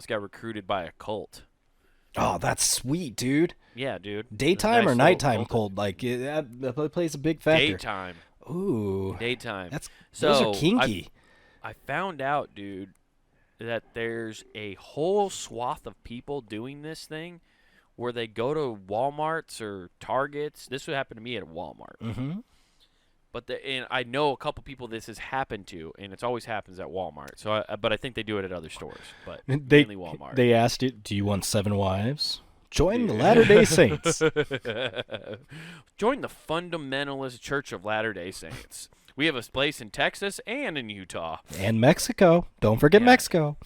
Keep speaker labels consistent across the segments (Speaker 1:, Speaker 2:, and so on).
Speaker 1: got recruited by a cult.
Speaker 2: Oh, that's sweet, dude.
Speaker 1: Yeah, dude.
Speaker 2: Daytime
Speaker 1: Nice
Speaker 2: or nighttime
Speaker 1: cult.
Speaker 2: cold? Like that plays a big factor.
Speaker 1: Daytime.
Speaker 2: Ooh,
Speaker 1: Daytime.
Speaker 2: those are
Speaker 1: So
Speaker 2: kinky.
Speaker 1: I found out, dude, that there's a whole swath of people doing this thing where they go to Walmarts or Targets. This would happen to me at Walmart.
Speaker 2: Mm-hmm.
Speaker 1: And I know a couple people this has happened to, and it always happens at Walmart. So, but I think they do it at other stores, but mainly Walmart.
Speaker 2: They asked it, "Do you want 7 wives?" Join the Latter-day Saints.
Speaker 1: Join the Fundamentalist Church of Latter-day Saints. We have a place in Texas and in Utah.
Speaker 2: And Mexico. Don't forget Mexico.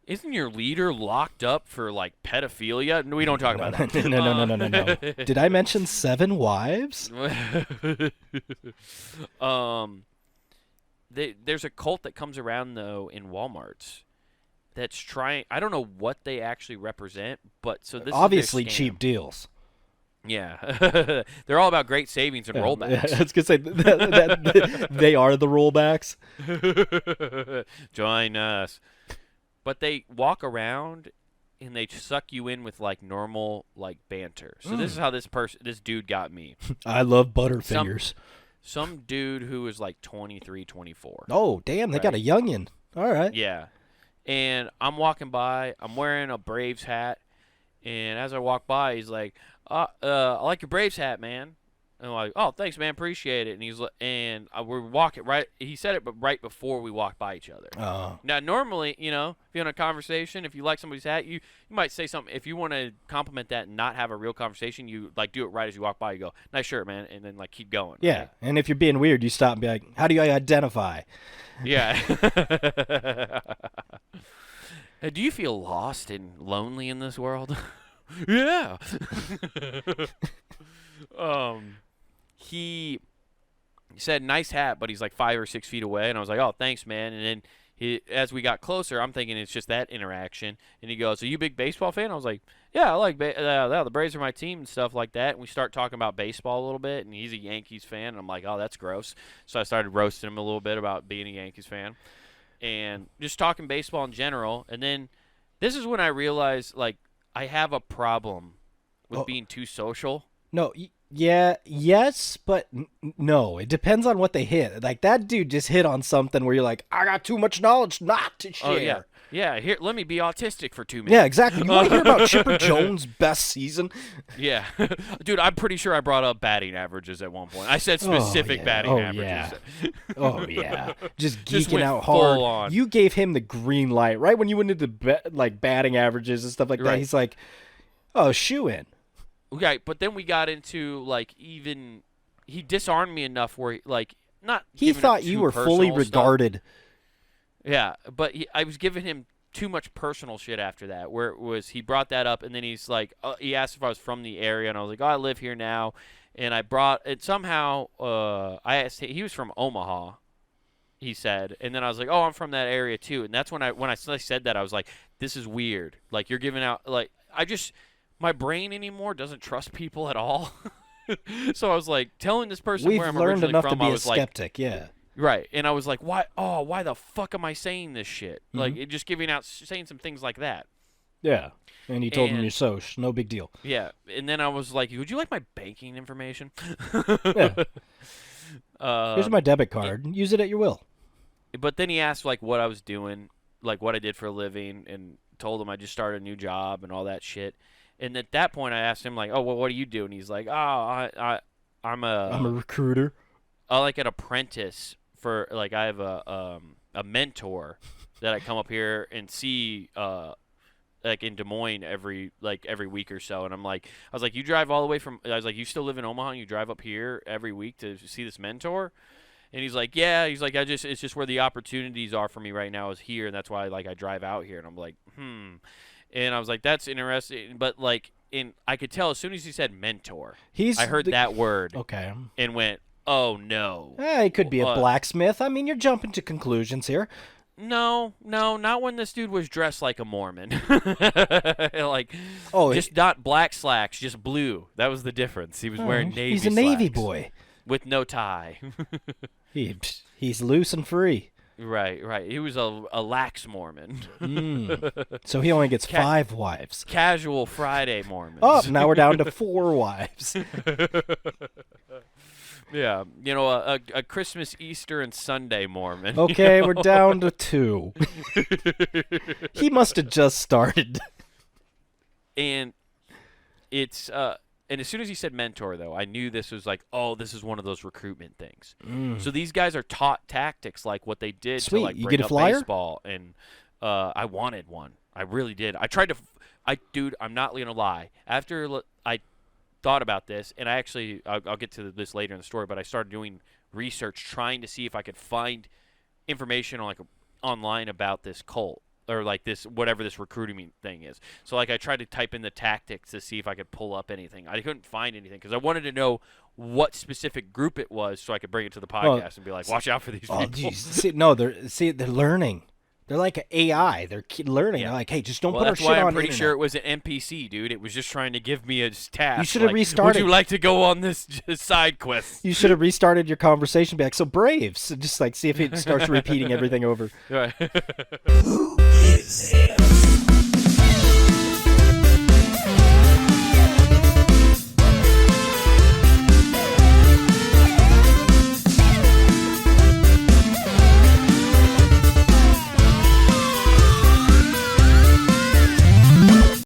Speaker 1: Isn't your leader locked up for, like, pedophilia? No, we don't talk about that.
Speaker 2: No. Did I mention 7 wives?
Speaker 1: There's a cult that comes around, though, in Walmarts that's trying. I don't know what they actually represent, but so this
Speaker 2: obviously
Speaker 1: is their scam.
Speaker 2: cheap deals.
Speaker 1: Yeah, they're all about great savings and rollbacks.
Speaker 2: I was gonna say that they are the rollbacks.
Speaker 1: Join us. But they walk around and they suck you in with like normal like banter. So this is how this dude got me.
Speaker 2: I love Butterfingers.
Speaker 1: Some dude who was like 23, 24.
Speaker 2: Oh, damn, they got a youngin'. All right.
Speaker 1: Yeah. And I'm walking by, I'm wearing a Braves hat, and as I walk by, he's like, I like your Braves hat, man. And I'm like, oh, thanks, man, appreciate it. And we're walking right. He said it, but right before we walked by each other.
Speaker 2: Oh.
Speaker 1: Now, normally, if you're in a conversation, if you like somebody's hat, you might say something. If you want to compliment that and not have a real conversation, you like do it right as you walk by. You go, nice shirt, man, and then like keep going.
Speaker 2: Yeah,
Speaker 1: right?
Speaker 2: and if you're being weird, you stop and be like, how do you identify?
Speaker 1: Yeah. Do you feel lost and lonely in this world? Yeah. He said nice hat, but he's like 5 or 6 feet away, and I was like, oh, thanks, man. And then as we got closer, I'm thinking it's just that interaction, and he goes, are you a big baseball fan? I was like, yeah, I like the Braves are my team and stuff like that. And we start talking about baseball a little bit, and he's a Yankees fan, and I'm like, oh, that's gross. So I started roasting him a little bit about being a Yankees fan and just talking baseball in general. And then this is when I realized, like, I have a problem with being too social.
Speaker 2: No, yes, but no. It depends on what they hit. Like, that dude just hit on something where you're like, I got too much knowledge not to share.
Speaker 1: Oh, yeah. Yeah, here, let me be autistic for 2 minutes.
Speaker 2: Yeah, exactly. You want to hear about Chipper Jones' best season?
Speaker 1: Yeah. Dude, I'm pretty sure I brought up batting averages at one point. I said specific batting averages.
Speaker 2: Oh, yeah. Just geeking
Speaker 1: went
Speaker 2: out
Speaker 1: full
Speaker 2: hard.
Speaker 1: on.
Speaker 2: You gave him the green light, right? When you went into batting averages and stuff like that,
Speaker 1: Right.
Speaker 2: he's like, oh, shoe in.
Speaker 1: Okay, but then we got into, like, even – he disarmed me enough where, like, not
Speaker 2: He
Speaker 1: giving
Speaker 2: thought
Speaker 1: up
Speaker 2: you
Speaker 1: too
Speaker 2: were fully
Speaker 1: personal stuff.
Speaker 2: regarded.
Speaker 1: Yeah, but I was giving him too much personal shit after that, where it was he brought that up, and then he's like, he asked if I was from the area, and I was like, oh, I live here now, and I brought it somehow. I asked, he was from Omaha, he said, and then I was like, oh, I'm from that area too, and that's when I said that I was like, this is weird, like you're giving out, like my brain anymore doesn't trust people at all. So I was like telling this person
Speaker 2: We've
Speaker 1: where I'm
Speaker 2: learned
Speaker 1: originally
Speaker 2: enough
Speaker 1: from,
Speaker 2: to be
Speaker 1: I
Speaker 2: a
Speaker 1: was like.
Speaker 2: skeptic, yeah.
Speaker 1: Right, and I was like, "Why? Oh, why the fuck am I saying this shit? Like, it just saying some things like that."
Speaker 2: Yeah, and you told him you're Soch, no big deal.
Speaker 1: Yeah, and then I was like, "Would you like my banking information?"
Speaker 2: Yeah. Here's my debit card. Use it at your will.
Speaker 1: But then he asked like what I was doing, like what I did for a living, and told him I just started a new job and all that shit. And at that point, I asked him like, "Oh, well, what do you do?" And he's like, "Oh, I'm a
Speaker 2: recruiter.
Speaker 1: I like an apprentice." For like I have a mentor that I come up here and see like in Des Moines every week or so, and I was like, you drive all the way from, I was like, you still live in Omaha and you drive up here every week to see this mentor? And he's like, yeah. He's like, it's just where the opportunities are for me right now is here, and that's why I drive out here. And I'm like, and I was like, that's interesting, but like I could tell as soon as he said mentor, I heard that word,
Speaker 2: okay,
Speaker 1: and went, oh, no.
Speaker 2: It could be a blacksmith. I mean, you're jumping to conclusions here.
Speaker 1: No, not when this dude was dressed like a Mormon. Just not black slacks, just blue. That was the difference. He was wearing navy
Speaker 2: slacks. He's a Navy boy.
Speaker 1: With no tie.
Speaker 2: He's loose and free.
Speaker 1: Right. He was a lax Mormon.
Speaker 2: So he only gets 5 wives.
Speaker 1: Casual Friday Mormons.
Speaker 2: Oh, now we're down to 4 wives.
Speaker 1: Yeah, a Christmas, Easter, and Sunday Mormon.
Speaker 2: Okay, we're down to 2. He must have just started.
Speaker 1: And it's and as soon as he said mentor, though, I knew this was like, oh, this is one of those recruitment things. So these guys are taught tactics like what they did
Speaker 2: Sweet.
Speaker 1: to like
Speaker 2: You
Speaker 1: bring
Speaker 2: get a
Speaker 1: up
Speaker 2: flyer?
Speaker 1: baseball, and I wanted one. I really did. I tried to. Dude, I'm not gonna lie. After I thought about this, and I actually, I'll get to this later in the story, but I started doing research trying to see if I could find information on online about this cult, or like this, whatever this recruiting thing is. So like I tried to type in the tactics to see if I could pull up anything. I couldn't find anything because I wanted to know what specific group it was so I could bring it to the podcast and be like, watch out for these people.
Speaker 2: Jeez. They're learning. They're like AI. They're learning.
Speaker 1: Yeah.
Speaker 2: They're like, hey, just don't
Speaker 1: Well,
Speaker 2: put our
Speaker 1: that's
Speaker 2: shit
Speaker 1: why
Speaker 2: on
Speaker 1: I'm pretty
Speaker 2: internet.
Speaker 1: sure it was an NPC, dude. It was just trying to give me a task.
Speaker 2: You should have
Speaker 1: like,
Speaker 2: restarted.
Speaker 1: Would you like to go on this side quest?
Speaker 2: You should have restarted your conversation. Be like, so Braves. Just like see if it starts repeating everything over.
Speaker 1: Right.
Speaker 3: Who is it?